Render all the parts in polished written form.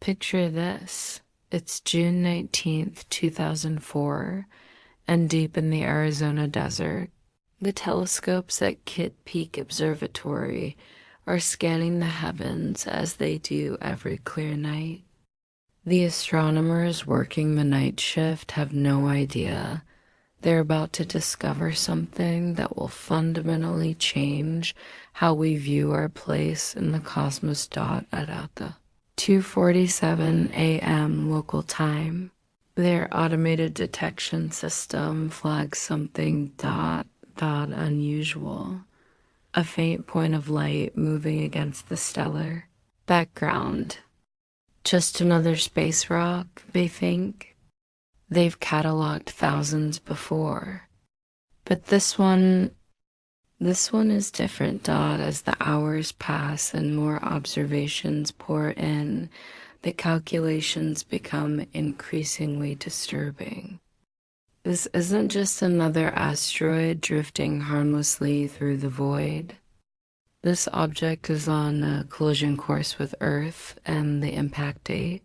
Picture this. It's June 19th, 2004, and deep in the Arizona desert, the telescopes at Kitt Peak Observatory are scanning the heavens as they do every clear night. The astronomers working the night shift have no idea they're about to discover something that will fundamentally change how we view our place in the cosmos. At the 2:47 a.m. local time, their automated detection system flags something unusual. A faint point of light moving against the stellar background. Just another space rock, they think. They've cataloged thousands before. But this one is different. As the hours pass and more observations pour in, the calculations become increasingly disturbing. This isn't just another asteroid drifting harmlessly through the void. This object is on a collision course with Earth, and the impact date,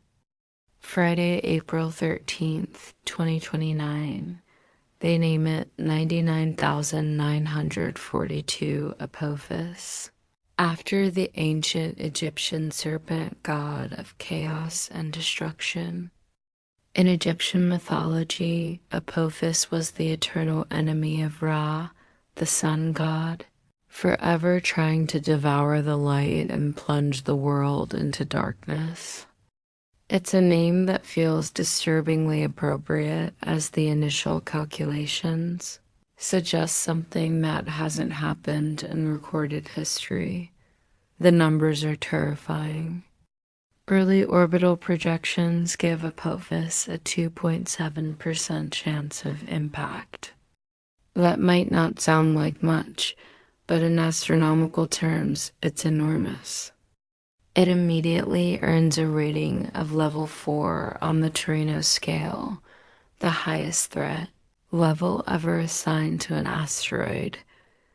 Friday, April 13th, 2029. They name it 99,942 Apophis, after the ancient Egyptian serpent god of chaos and destruction. In Egyptian mythology, Apophis was the eternal enemy of Ra, the sun god, forever trying to devour the light and plunge the world into darkness. It's a name that feels disturbingly appropriate, as the initial calculations suggest something that hasn't happened in recorded history. The numbers are terrifying. Early orbital projections give Apophis a 2.7% chance of impact. That might not sound like much, but in astronomical terms, it's enormous. It immediately earns a rating of level 4 on the Torino scale, the highest threat level ever assigned to an asteroid.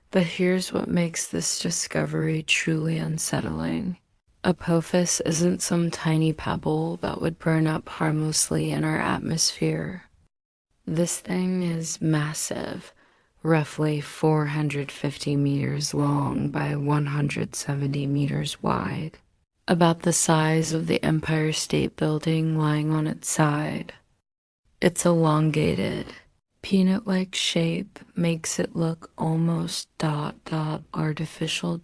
But here's what makes this discovery truly unsettling. Apophis isn't some tiny pebble that would burn up harmlessly in our atmosphere. This thing is massive, roughly 450 meters long by 170 meters wide. About the size of the Empire State Building lying on its side. Its elongated, peanut-like shape makes it look almost artificial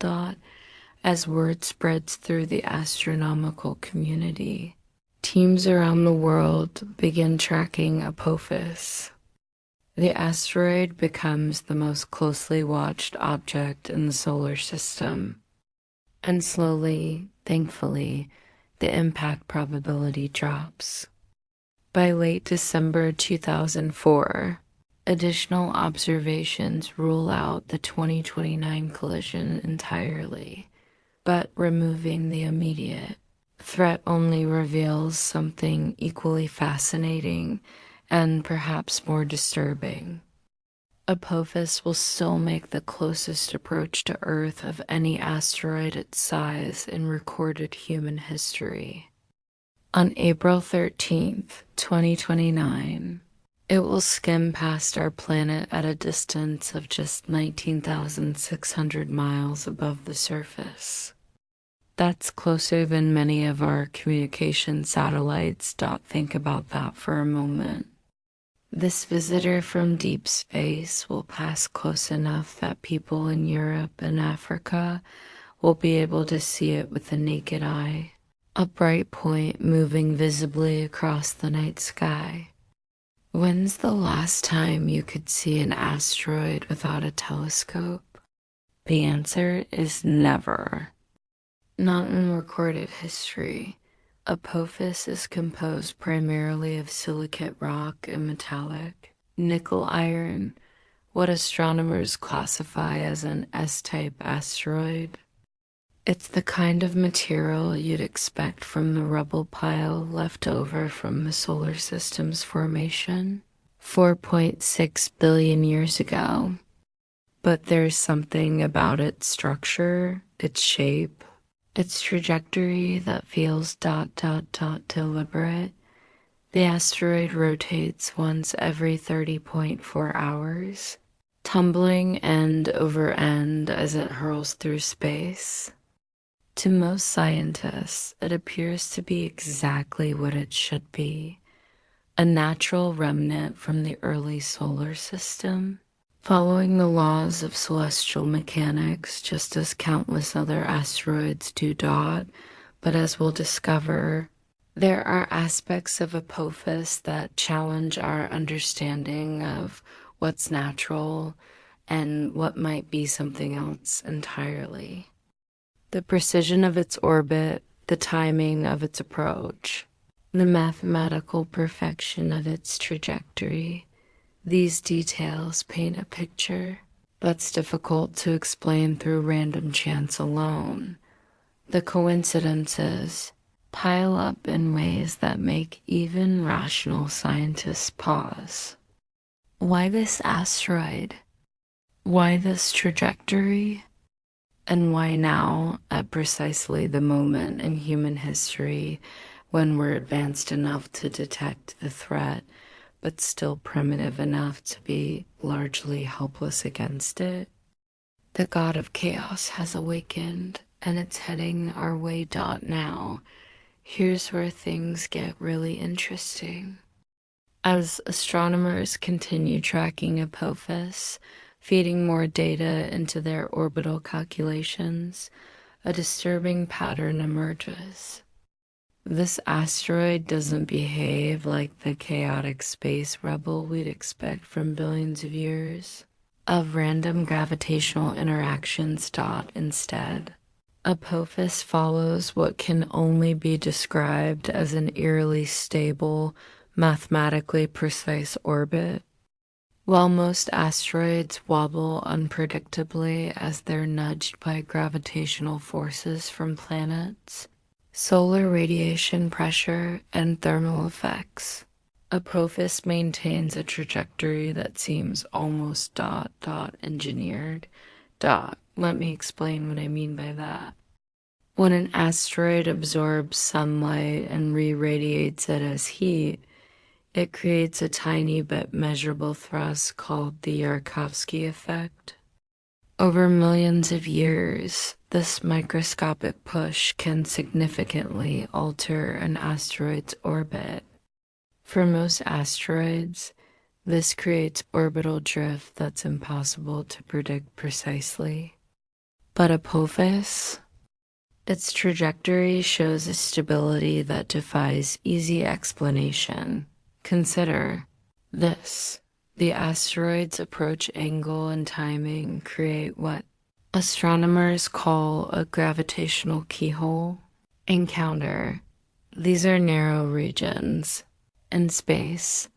as word spreads through the astronomical community. Teams around the world begin tracking Apophis. The asteroid becomes the most closely watched object in the solar system. And slowly, thankfully, the impact probability drops. By late December 2004, additional observations rule out the 2029 collision entirely, but removing the immediate threat only reveals something equally fascinating and perhaps more disturbing. Apophis will still make the closest approach to Earth of any asteroid its size in recorded human history. On April 13th, 2029, it will skim past our planet at a distance of just 19,600 miles above the surface. That's closer than many of our communication satellites. Think about that for a moment. This visitor from deep space will pass close enough that people in Europe and Africa will be able to see it with the naked eye, a bright point moving visibly across the night sky. When's the last time you could see an asteroid without a telescope? The answer is never. Not in recorded history. Apophis is composed primarily of silicate rock and metallic, nickel iron, what astronomers classify as an S-type asteroid. It's the kind of material you'd expect from the rubble pile left over from the solar system's formation 4.6 billion years ago. But there's something about its structure, its shape, its trajectory that feels deliberate. The asteroid rotates once every 30.4 hours, tumbling end over end as it hurls through space. To most scientists, it appears to be exactly what it should be, a natural remnant from the early solar system, following the laws of celestial mechanics just as countless other asteroids do. But as we'll discover, there are aspects of Apophis that challenge our understanding of what's natural and what might be something else entirely. The precision of its orbit, the timing of its approach, the mathematical perfection of its trajectory, these details paint a picture that's difficult to explain through random chance alone. The coincidences pile up in ways that make even rational scientists pause. Why this asteroid? Why this trajectory? And why now, at precisely the moment in human history when we're advanced enough to detect the threat, but still primitive enough to be largely helpless against it? The god of chaos has awakened, and it's heading our way. Now, here's where things get really interesting. As astronomers continue tracking Apophis, feeding more data into their orbital calculations, a disturbing pattern emerges. This asteroid doesn't behave like the chaotic space rebel we'd expect from billions of years of random gravitational interactions. Instead, Apophis follows what can only be described as an eerily stable, mathematically precise orbit. While most asteroids wobble unpredictably as they're nudged by gravitational forces from planets, solar radiation pressure, and thermal effects, Apophis maintains a trajectory that seems almost engineered. Let me explain what I mean by that. When an asteroid absorbs sunlight and re-radiates it as heat, it creates a tiny but measurable thrust called the Yarkovsky effect. Over millions of years, this microscopic push can significantly alter an asteroid's orbit. For most asteroids, this creates orbital drift that's impossible to predict precisely. But Apophis, its trajectory shows a stability that defies easy explanation. Consider this. The asteroid's approach angle and timing create what astronomers call a gravitational keyhole. Encounter. These are narrow regions in space,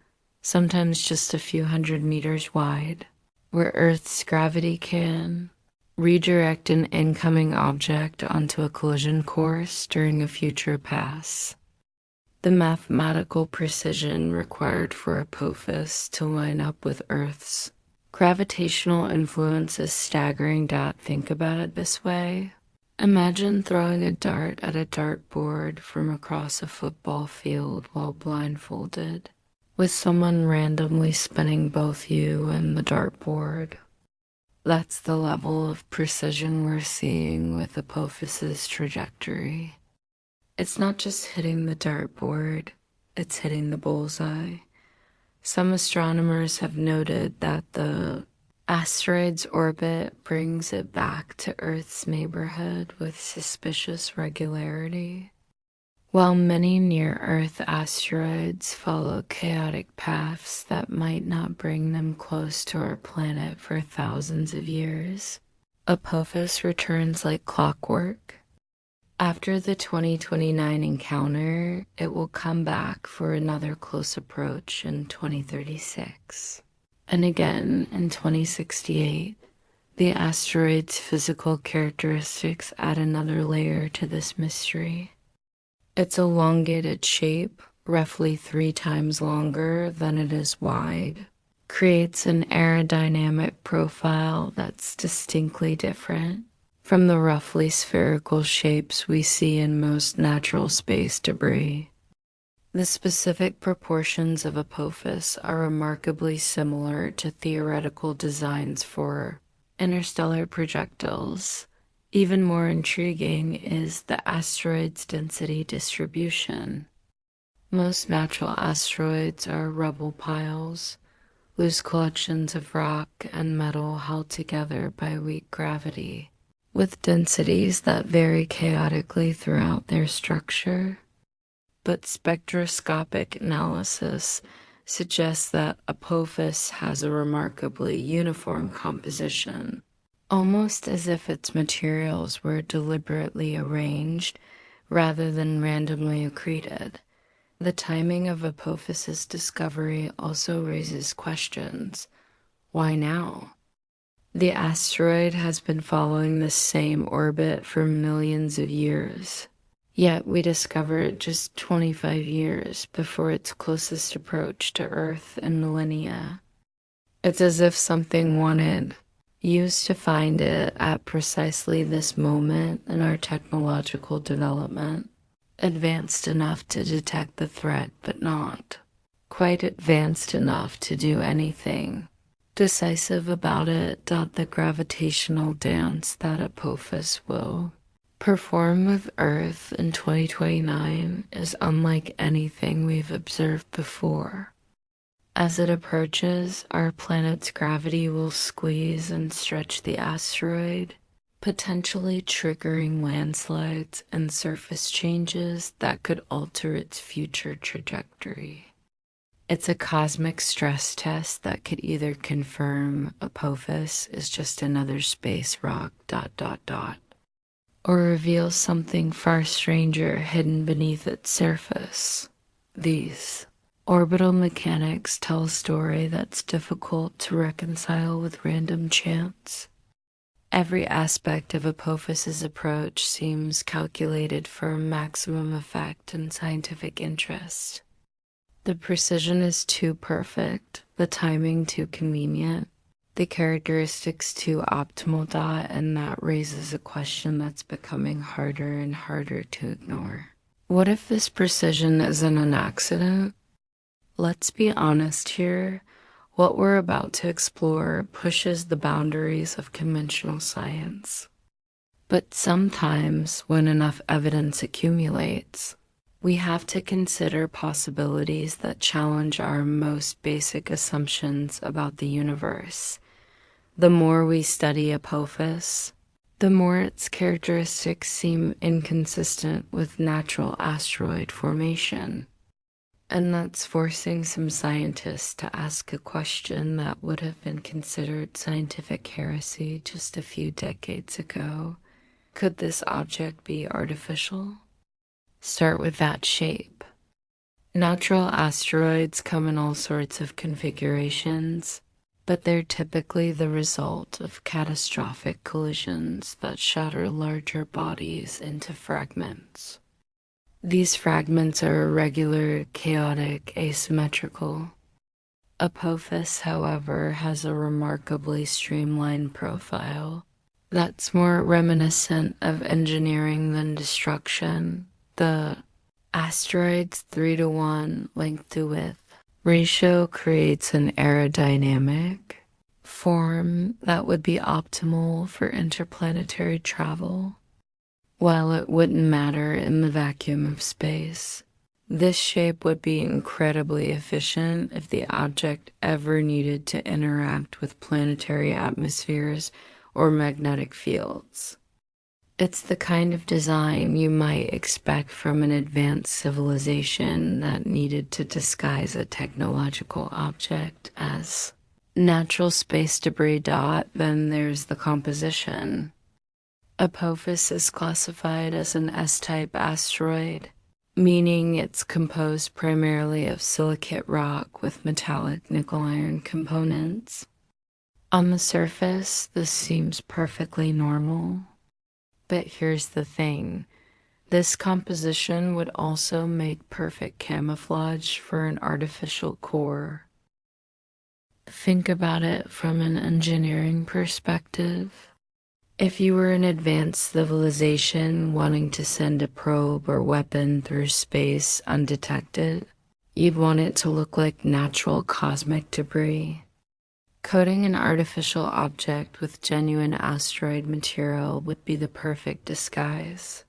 sometimes just a few hundred meters wide, where Earth's gravity can redirect an incoming object onto a collision course during a future pass. The mathematical precision required for Apophis to line up with Earth's gravitational influence is staggering. Think about it this way. Imagine throwing a dart at a dartboard from across a football field while blindfolded, with someone randomly spinning both you and the dartboard. That's the level of precision we're seeing with Apophis's trajectory. It's not just hitting the dartboard, it's hitting the bullseye. Some astronomers have noted that the asteroid's orbit brings it back to Earth's neighborhood with suspicious regularity. While many near-Earth asteroids follow chaotic paths that might not bring them close to our planet for thousands of years, Apophis returns like clockwork. After the 2029 encounter, it will come back for another close approach in 2036. And again in 2068, the asteroid's physical characteristics add another layer to this mystery. Its elongated shape, roughly 3 times longer than it is wide, creates an aerodynamic profile that's distinctly different from the roughly spherical shapes we see in most natural space debris. The specific proportions of Apophis are remarkably similar to theoretical designs for interstellar projectiles. Even more intriguing is the asteroid's density distribution. Most natural asteroids are rubble piles, loose collections of rock and metal held together by weak gravity, with densities that vary chaotically throughout their structure. But spectroscopic analysis suggests that Apophis has a remarkably uniform composition, almost as if its materials were deliberately arranged rather than randomly accreted. The timing of Apophis's discovery also raises questions. Why now? The asteroid has been following the same orbit for millions of years. Yet we discover it just 25 years before its closest approach to Earth in millennia. It's as if something wanted used to find it at precisely this moment in our technological development, advanced enough to detect the threat but not quite advanced enough to do anything decisive about it. The gravitational dance that Apophis will perform with Earth in 2029 is unlike anything we've observed before. As it approaches, our planet's gravity will squeeze and stretch the asteroid, potentially triggering landslides and surface changes that could alter its future trajectory. It's a cosmic stress test that could either confirm Apophis is just another space rock ... or reveals something far stranger hidden beneath its surface. These orbital mechanics tell a story that's difficult to reconcile with random chance. Every aspect of Apophis's approach seems calculated for maximum effect and scientific interest. The precision is too perfect, the timing too convenient, the characteristics too optimal. And that raises a question that's becoming harder and harder to ignore. What if this precision isn't an accident? Let's be honest here. What we're about to explore pushes the boundaries of conventional science. But sometimes, when enough evidence accumulates, we have to consider possibilities that challenge our most basic assumptions about the universe. The more we study Apophis, the more its characteristics seem inconsistent with natural asteroid formation. And that's forcing some scientists to ask a question that would have been considered scientific heresy just a few decades ago. Could this object be artificial? Start with that shape. Natural asteroids come in all sorts of configurations, but they're typically the result of catastrophic collisions that shatter larger bodies into fragments. These fragments are irregular, chaotic, asymmetrical. Apophis, however, has a remarkably streamlined profile that's more reminiscent of engineering than destruction. The asteroid's 3:1 length to width ratio creates an aerodynamic form that would be optimal for interplanetary travel. While it wouldn't matter in the vacuum of space, this shape would be incredibly efficient if the object ever needed to interact with planetary atmospheres or magnetic fields. It's the kind of design you might expect from an advanced civilization that needed to disguise a technological object as natural space debris. Then there's the composition. Apophis is classified as an S-type asteroid, meaning it's composed primarily of silicate rock with metallic nickel-iron components. On the surface, this seems perfectly normal. But here's the thing. This composition would also make perfect camouflage for an artificial core. Think about it from an engineering perspective. If you were an advanced civilization wanting to send a probe or weapon through space undetected, you'd want it to look like natural cosmic debris. Coating an artificial object with genuine asteroid material would be the perfect disguise.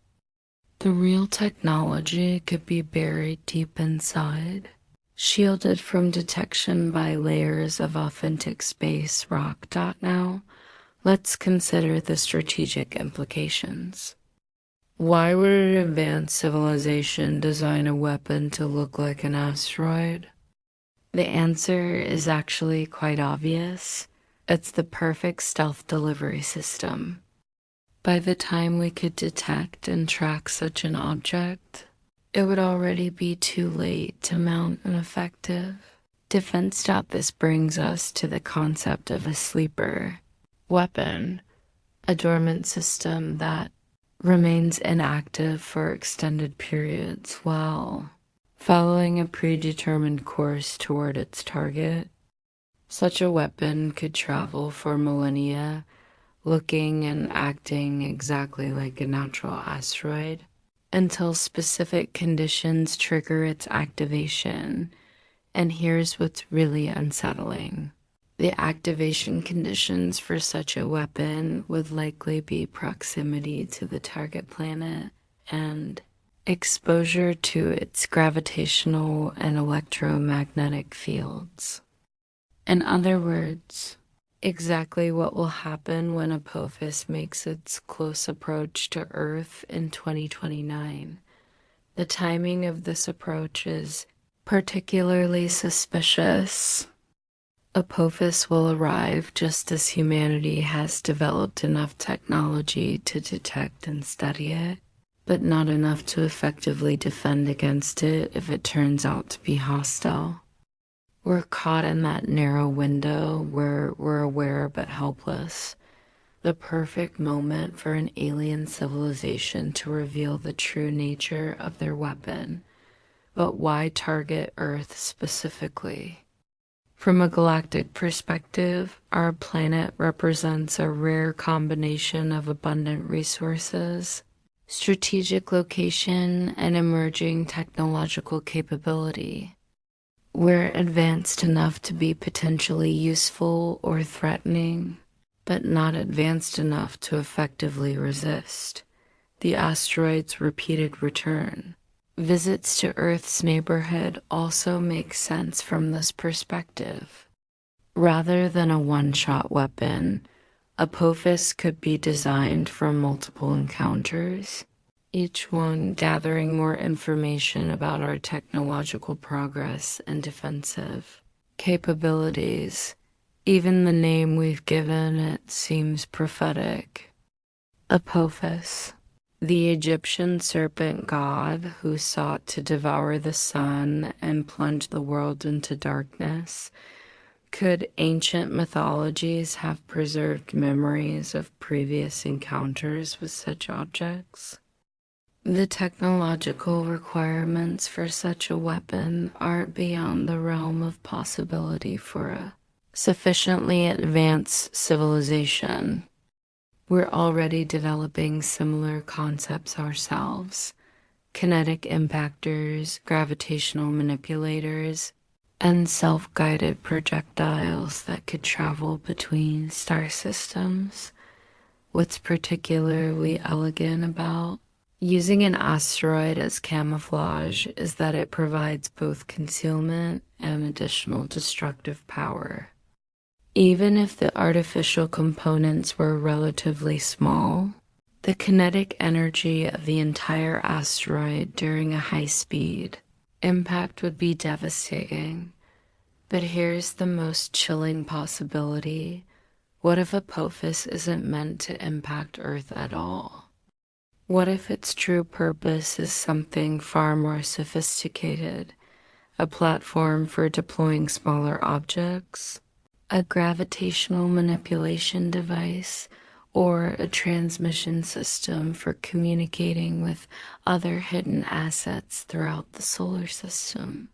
The real technology could be buried deep inside, shielded from detection by layers of authentic space rock. Now, let's consider the strategic implications. Why would an advanced civilization design a weapon to look like an asteroid? The answer is actually quite obvious. It's the perfect stealth delivery system. By the time we could detect and track such an object, it would already be too late to mount an effective defense. This brings us to the concept of a sleeper weapon, a dormant system that remains inactive for extended periods while following a predetermined course toward its target. Such a weapon could travel for millennia, looking and acting exactly like a natural asteroid, until specific conditions trigger its activation. And here's what's really unsettling. The activation conditions for such a weapon would likely be proximity to the target planet and exposure to its gravitational and electromagnetic fields. In other words, exactly what will happen when Apophis makes its close approach to Earth in 2029. The timing of this approach is particularly suspicious. Apophis will arrive just as humanity has developed enough technology to detect and study it, but not enough to effectively defend against it if it turns out to be hostile. We're caught in that narrow window where we're aware but helpless, the perfect moment for an alien civilization to reveal the true nature of their weapon. But why target Earth specifically? From a galactic perspective, our planet represents a rare combination of abundant resources, strategic location, and emerging technological capability. We're advanced enough to be potentially useful or threatening, but not advanced enough to effectively resist the asteroid's repeated return. Visits to Earth's neighborhood also make sense from this perspective. Rather than a one-shot weapon, Apophis could be designed for multiple encounters, each one gathering more information about our technological progress and defensive capabilities. Even the name we've given it seems prophetic. Apophis, the Egyptian serpent god who sought to devour the sun and plunge the world into darkness. Could ancient mythologies have preserved memories of previous encounters with such objects? The technological requirements for such a weapon aren't beyond the realm of possibility for a sufficiently advanced civilization. We're already developing similar concepts ourselves: kinetic impactors, gravitational manipulators, and self-guided projectiles that could travel between star systems. What's particularly elegant about using an asteroid as camouflage is that it provides both concealment and additional destructive power. Even if the artificial components were relatively small, the kinetic energy of the entire asteroid during a high-speed impact would be devastating. But here's the most chilling possibility. What if Apophis isn't meant to impact Earth at all? What if its true purpose is something far more sophisticated, a platform for deploying smaller objects, a gravitational manipulation device, or a transmission system for communicating with other hidden assets throughout the solar system?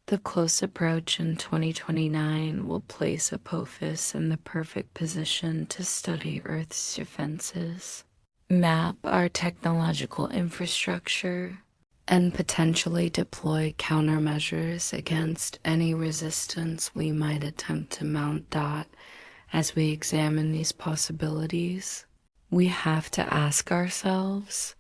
The close approach in 2029 will place Apophis in the perfect position to study Earth's defenses, map our technological infrastructure, and potentially deploy countermeasures against any resistance we might attempt to mount. As we examine these possibilities, we have to ask ourselves,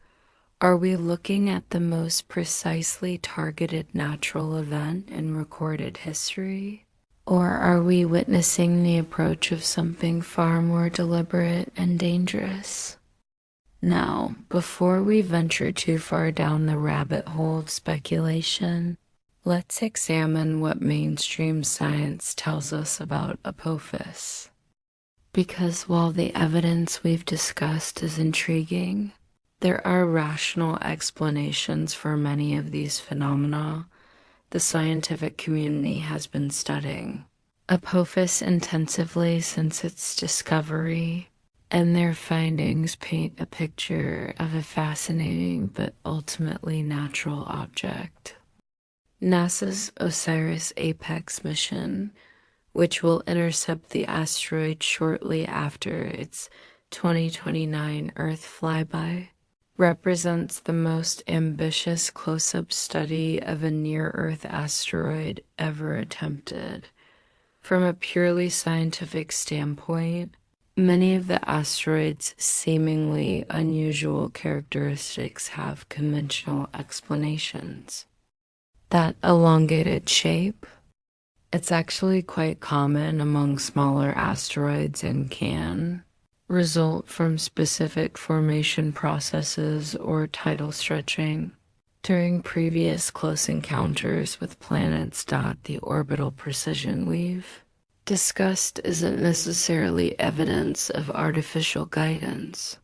are we looking at the most precisely targeted natural event in recorded history? Or are we witnessing the approach of something far more deliberate and dangerous? Now, before we venture too far down the rabbit hole of speculation, let's examine what mainstream science tells us about Apophis. Because while the evidence we've discussed is intriguing, there are rational explanations for many of these phenomena the scientific community has been studying Apophis intensively since its discovery, and their findings paint a picture of a fascinating but ultimately natural object. NASA's OSIRIS-APEX mission, which will intercept the asteroid shortly after its 2029 Earth flyby, represents the most ambitious close-up study of a near-Earth asteroid ever attempted. From a purely scientific standpoint, many of the asteroid's seemingly unusual characteristics have conventional explanations. That elongated shape, it's actually quite common among smaller asteroids and can result from specific formation processes or tidal stretching during previous close encounters with planets. The orbital precision we've discussed isn't necessarily evidence of artificial guidance.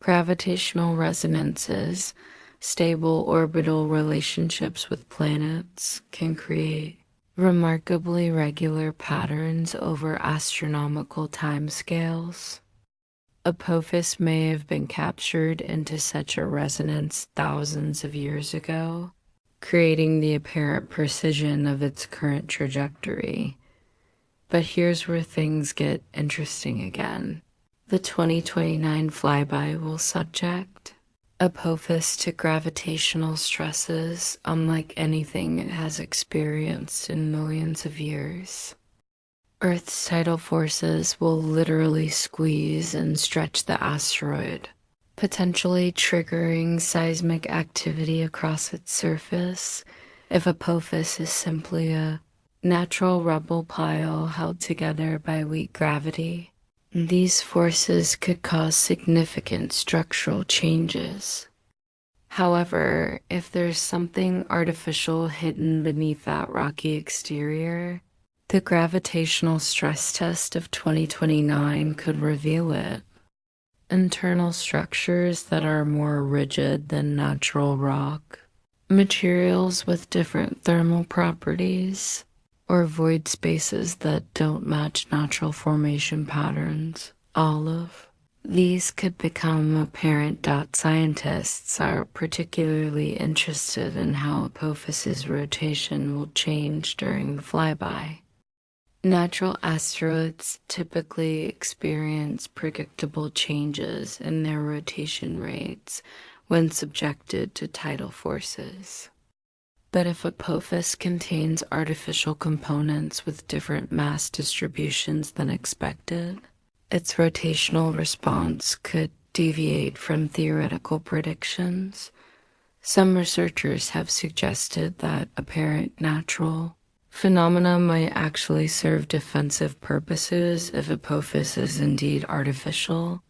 Gravitational resonances, stable orbital relationships with planets can create remarkably regular patterns over astronomical timescales. Apophis may have been captured into such a resonance thousands of years ago, creating the apparent precision of its current trajectory. But here's where things get interesting again. The 2029 flyby will subject Apophis to gravitational stresses unlike anything it has experienced in millions of years. Earth's tidal forces will literally squeeze and stretch the asteroid, potentially triggering seismic activity across its surface if Apophis is simply a natural rubble pile held together by weak gravity. These forces could cause significant structural changes. However, if there's something artificial hidden beneath that rocky exterior, the gravitational stress test of 2029 could reveal it. Internal structures that are more rigid than natural rock, materials with different thermal properties, or void spaces that don't match natural formation patterns. All of these could become apparent. Scientists are particularly interested in how Apophis's rotation will change during the flyby. Natural asteroids typically experience predictable changes in their rotation rates when subjected to tidal forces. But if Apophis contains artificial components with different mass distributions than expected, its rotational response could deviate from theoretical predictions. Some researchers have suggested that apparent natural phenomena might actually serve defensive purposes if Apophis is indeed artificial.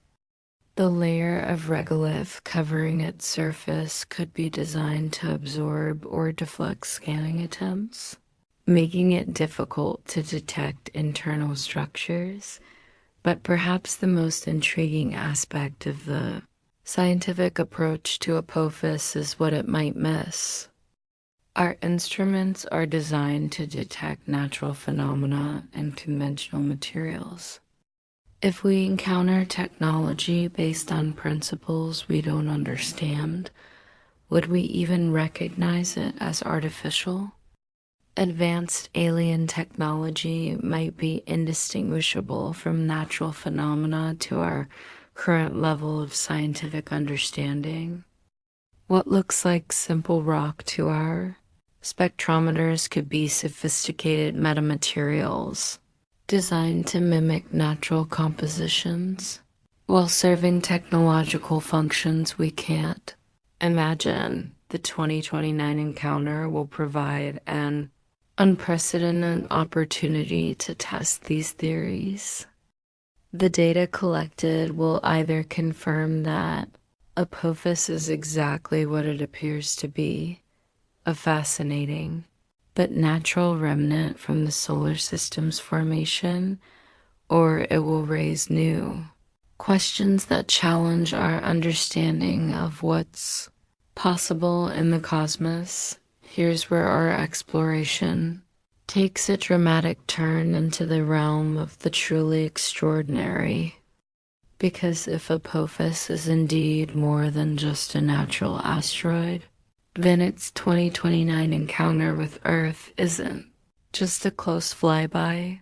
The layer of regolith covering its surface could be designed to absorb or deflect scanning attempts, making it difficult to detect internal structures. But perhaps the most intriguing aspect of the scientific approach to Apophis is what it might miss. Our instruments are designed to detect natural phenomena and conventional materials. If we encounter technology based on principles we don't understand, would we even recognize it as artificial? Advanced alien technology might be indistinguishable from natural phenomena to our current level of scientific understanding. What looks like simple rock to our spectrometers could be sophisticated metamaterials designed to mimic natural compositions while serving technological functions we can't imagine. The 2029 encounter will provide an unprecedented opportunity to test these theories. The data collected will either confirm that Apophis is exactly what it appears to be, a fascinating but natural remnant from the solar system's formation, or it will raise new questions that challenge our understanding of what's possible in the cosmos. Here's where our exploration takes a dramatic turn into the realm of the truly extraordinary. Because if Apophis is indeed more than just a natural asteroid, then its 2029 encounter with Earth isn't just a close flyby.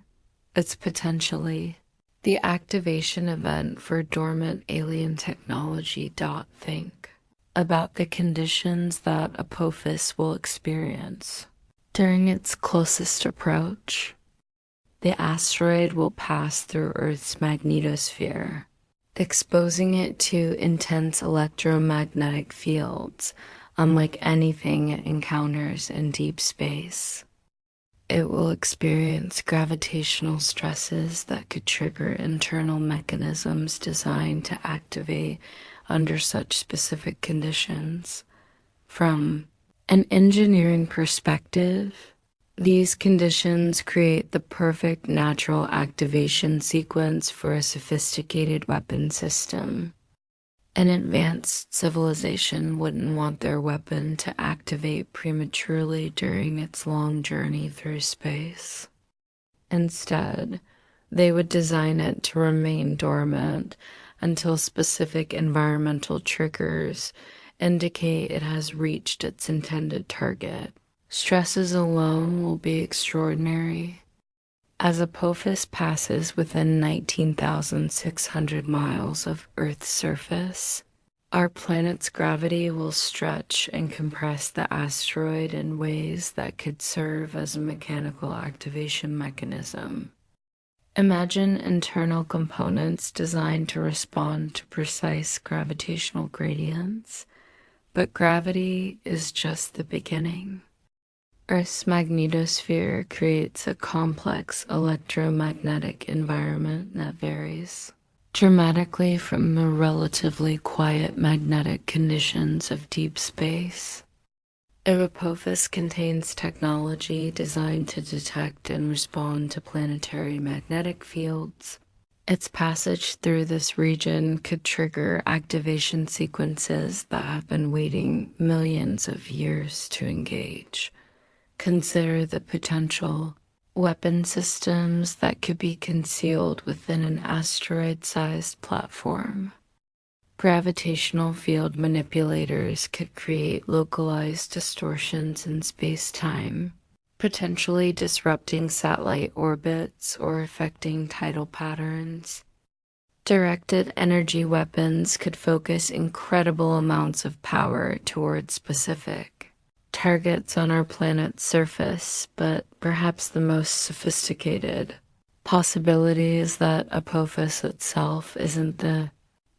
It's potentially the activation event for dormant alien technology. Think about the conditions that Apophis will experience during its closest approach. The asteroid will pass through Earth's magnetosphere, exposing it to intense electromagnetic fields unlike anything it encounters in deep space. It will experience gravitational stresses that could trigger internal mechanisms designed to activate under such specific conditions. From an engineering perspective, these conditions create the perfect natural activation sequence for a sophisticated weapon system. An advanced civilization wouldn't want their weapon to activate prematurely during its long journey through space. Instead, they would design it to remain dormant until specific environmental triggers indicate it has reached its intended target. Stresses alone will be extraordinary. As Apophis passes within 19,600 miles of Earth's surface, our planet's gravity will stretch and compress the asteroid in ways that could serve as a mechanical activation mechanism. Imagine internal components designed to respond to precise gravitational gradients, but gravity is just the beginning. Earth's magnetosphere creates a complex electromagnetic environment that varies dramatically from the relatively quiet magnetic conditions of deep space. Apophis contains technology designed to detect and respond to planetary magnetic fields. Its passage through this region could trigger activation sequences that have been waiting millions of years to engage. Consider the potential weapon systems that could be concealed within an asteroid-sized platform. Gravitational field manipulators could create localized distortions in space-time, potentially disrupting satellite orbits or affecting tidal patterns. Directed energy weapons could focus incredible amounts of power towards specific targets on our planet's surface, but perhaps the most sophisticated possibility is that Apophis itself isn't the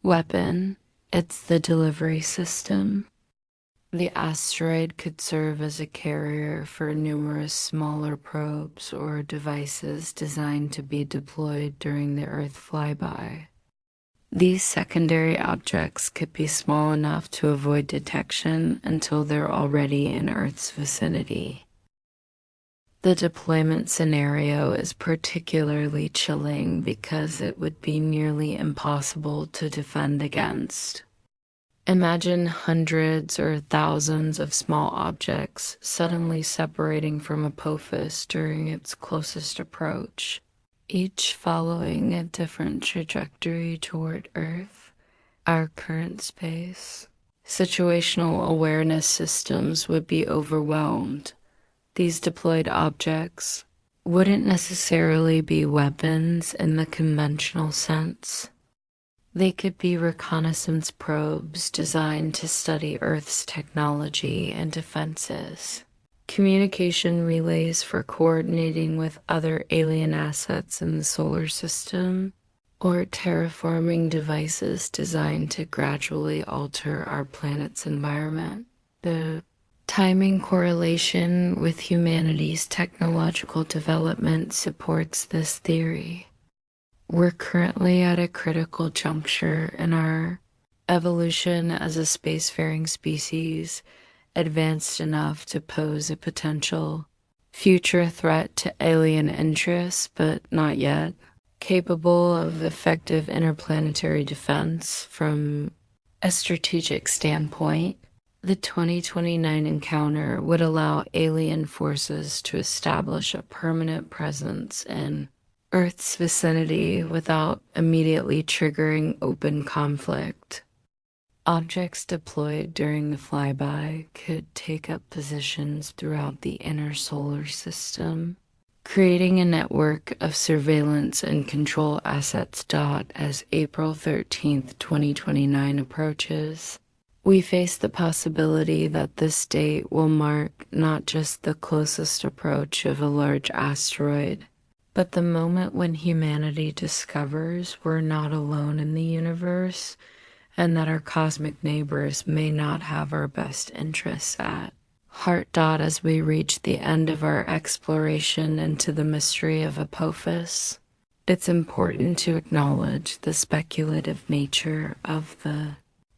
weapon, it's the delivery system. The asteroid could serve as a carrier for numerous smaller probes or devices designed to be deployed during the Earth flyby. These secondary objects could be small enough to avoid detection until they're already in Earth's vicinity. The deployment scenario is particularly chilling because it would be nearly impossible to defend against. Imagine hundreds or thousands of small objects suddenly separating from Apophis during its closest approach, each following a different trajectory toward Earth, our current space. Situational awareness systems would be overwhelmed. These deployed objects wouldn't necessarily be weapons in the conventional sense. They could be reconnaissance probes designed to study Earth's technology and defenses, communication relays for coordinating with other alien assets in the solar system, or terraforming devices designed to gradually alter our planet's environment. The timing correlation with humanity's technological development supports this theory. We're currently at a critical juncture in our evolution as a spacefaring species, advanced enough to pose a potential future threat to alien interests, but not yet. Capable of effective interplanetary defense from a strategic standpoint. The 2029 encounter would allow alien forces to establish a permanent presence in Earth's vicinity without immediately triggering open conflict. Objects deployed during the flyby could take up positions throughout the inner solar system, creating a network of surveillance and control assets. As April 13th, 2029 approaches, we face the possibility that this date will mark not just the closest approach of a large asteroid, but the moment when humanity discovers we're not alone in the universe and that our cosmic neighbors may not have our best interests at heart. As we reach the end of our exploration into the mystery of Apophis, it's important to acknowledge the speculative nature of the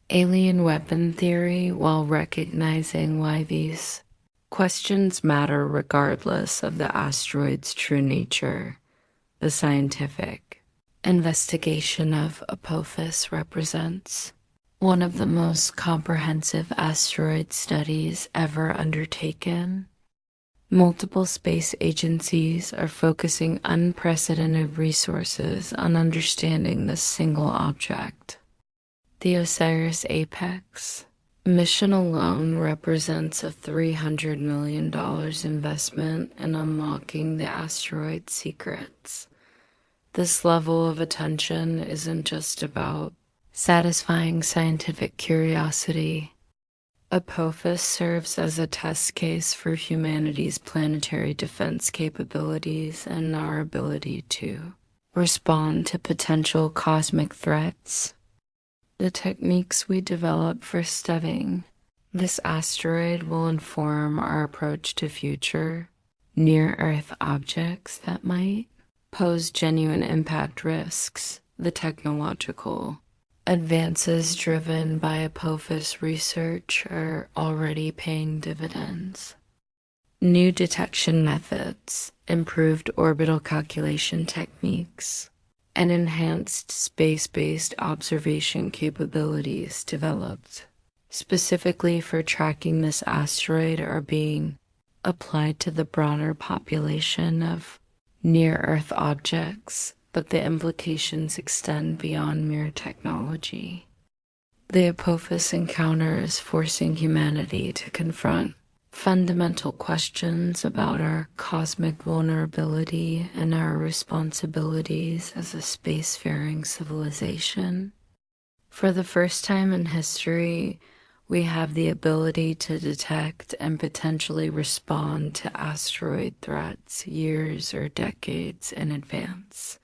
alien weapon theory while recognizing why these questions matter regardless of the asteroid's true nature. The scientific investigation of Apophis represents one of the most comprehensive asteroid studies ever undertaken. Multiple space agencies are focusing unprecedented resources on understanding this single object. The OSIRIS Apex mission alone represents a $300 million investment in unlocking the asteroid's secrets. This level of attention isn't just about satisfying scientific curiosity. Apophis serves as a test case for humanity's planetary defense capabilities and our ability to respond to potential cosmic threats. The techniques we develop for studying this asteroid will inform our approach to future near-Earth objects that might pose genuine impact risks. The technological advances driven by Apophis research are already paying dividends. New detection methods, improved orbital calculation techniques, and enhanced space-based observation capabilities developed specifically for tracking this asteroid are being applied to the broader population of near-Earth objects, but the implications extend beyond mere technology. The Apophis encounter is forcing humanity to confront fundamental questions about our cosmic vulnerability and our responsibilities as a spacefaring civilization. For the first time in history, we have the ability to detect and potentially respond to asteroid threats years or decades in advance.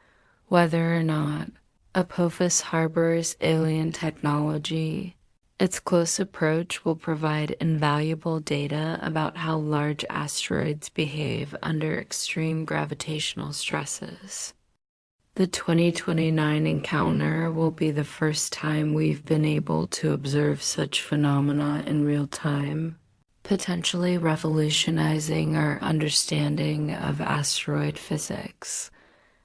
Whether or not Apophis harbors alien technology, its close approach will provide invaluable data about how large asteroids behave under extreme gravitational stresses. The 2029 encounter will be the first time we've been able to observe such phenomena in real time, potentially revolutionizing our understanding of asteroid physics.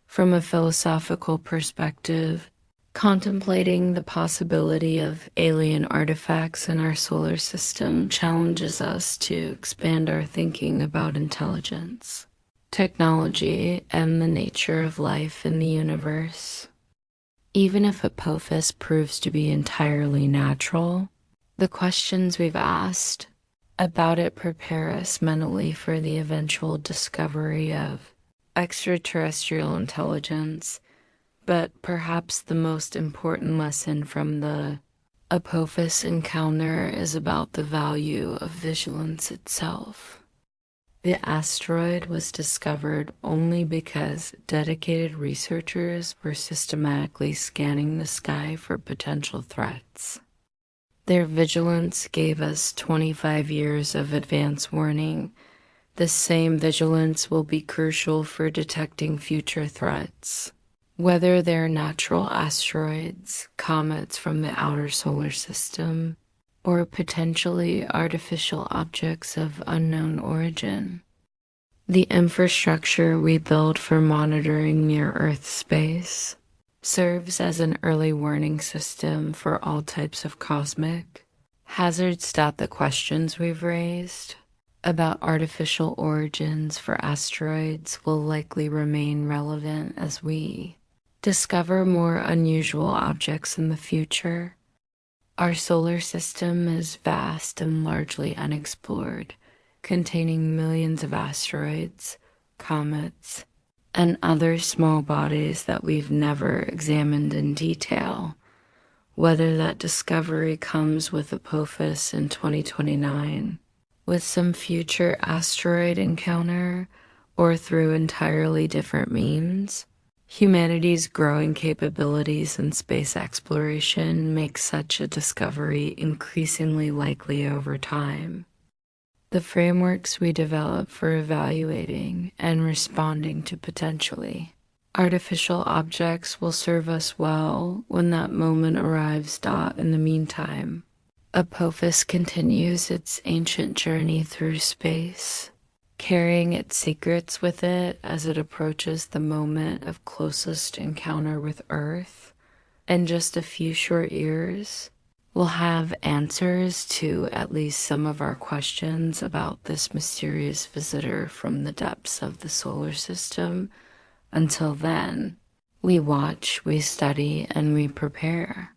From a philosophical perspective, contemplating the possibility of alien artifacts in our solar system challenges us to expand our thinking about intelligence, technology, and the nature of life in the universe. Even if Apophis proves to be entirely natural, the questions we've asked about it prepare us mentally for the eventual discovery of extraterrestrial intelligence, but perhaps the most important lesson from the Apophis encounter is about the value of vigilance itself. The asteroid was discovered only because dedicated researchers were systematically scanning the sky for potential threats. Their vigilance gave us 25 years of advance warning. This same vigilance will be crucial for detecting future threats, whether they're natural asteroids, comets from the outer solar system, or potentially artificial objects of unknown origin. The infrastructure we build for monitoring near-Earth space serves as an early warning system for all types of cosmic hazards. The questions we've raised about artificial origins for asteroids will likely remain relevant as we discover more unusual objects in the future. Our solar system is vast and largely unexplored, containing millions of asteroids, comets, and other small bodies that we've never examined in detail. Whether that discovery comes with Apophis in 2029, with some future asteroid encounter, or through entirely different means, humanity's growing capabilities in space exploration make such a discovery increasingly likely over time. The frameworks we develop for evaluating and responding to potentially artificial objects will serve us well when that moment arrives. In the meantime, Apophis continues its ancient journey through space, carrying its secrets with it as it approaches the moment of closest encounter with Earth. In just a few short years, we'll have answers to at least some of our questions about this mysterious visitor from the depths of the solar system. Until then, we watch, we study, and we prepare.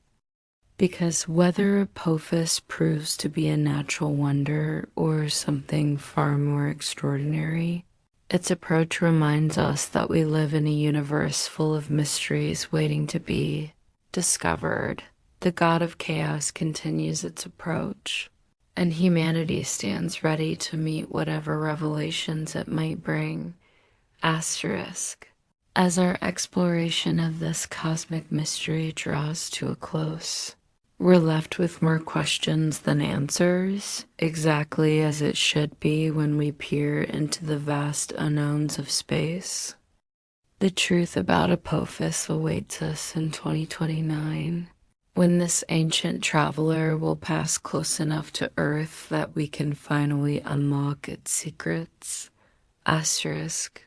Because whether Apophis proves to be a natural wonder or something far more extraordinary, its approach reminds us that we live in a universe full of mysteries waiting to be discovered. The god of chaos continues its approach, and humanity stands ready to meet whatever revelations it might bring. Asterisk. As our exploration of this cosmic mystery draws to a close, we're left with more questions than answers, exactly as it should be when we peer into the vast unknowns of space. The truth about Apophis awaits us in 2029, when this ancient traveler will pass close enough to Earth that we can finally unlock its secrets. Asterisk.